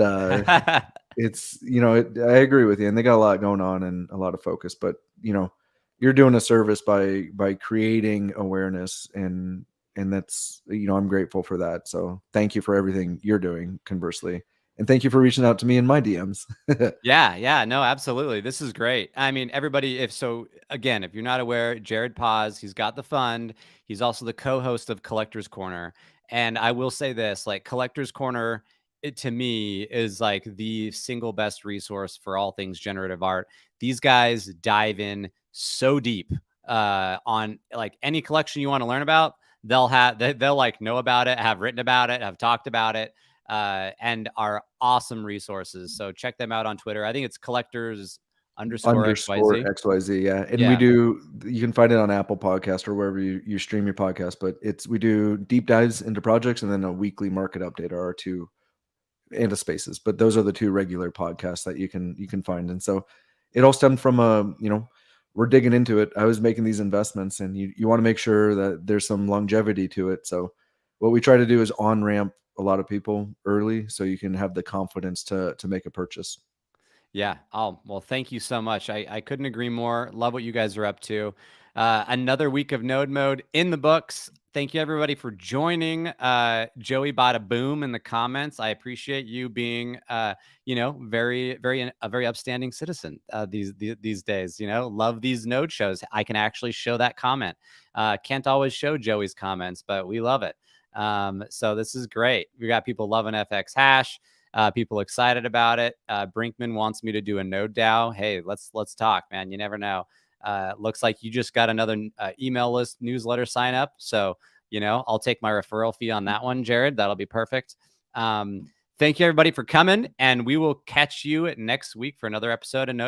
it's I agree with you, and they got a lot going on and a lot of focus. But you're doing a service by creating awareness, and that's I'm grateful for that. So thank you for everything you're doing. Conversely, and thank you for reaching out to me in my DMs. Yeah, no, absolutely. This is great. I mean, everybody, again, if you're not aware, Jared Paz, he's got the fund. He's also the co-host of Collector's Corner. And I will say this, like Collector's Corner, it to me is like the single best resource for all things generative art. These guys dive in so deep on like any collection you want to learn about. They'll like know about it, have written about it, have talked about it. And are awesome resources. So check them out on Twitter. I think it's collectors underscore Underscore XYZ. XYZ, yeah. And Yeah. you can find it on Apple Podcast or wherever you stream your podcast, but we do deep dives into projects and then a weekly market update are our two, and a spaces. But those are the two regular podcasts that you can find. And so it all stemmed from we're digging into it. I was making these investments, and you want to make sure that there's some longevity to it. So what we try to do is on ramp a lot of people early so you can have the confidence to make a purchase. Yeah. Oh, well, thank you so much. I couldn't agree more. Love what you guys are up to. Another week of Node Mode in the books. Thank you, everybody, for joining. Joey Bada Boom in the comments. I appreciate you being, very, very, a very upstanding citizen these days. Love these Node shows. I can actually show that comment. Can't always show Joey's comments, but we love it. So this is great. We got people loving FX Hash. People excited about it. Brinkman wants me to do a Node DAO. Hey, let's talk, man. You never know. Looks like you just got another email list newsletter sign up. So, I'll take my referral fee on that one, Jared. That'll be perfect. Thank you, everybody, for coming. And we will catch you next week for another episode of Node.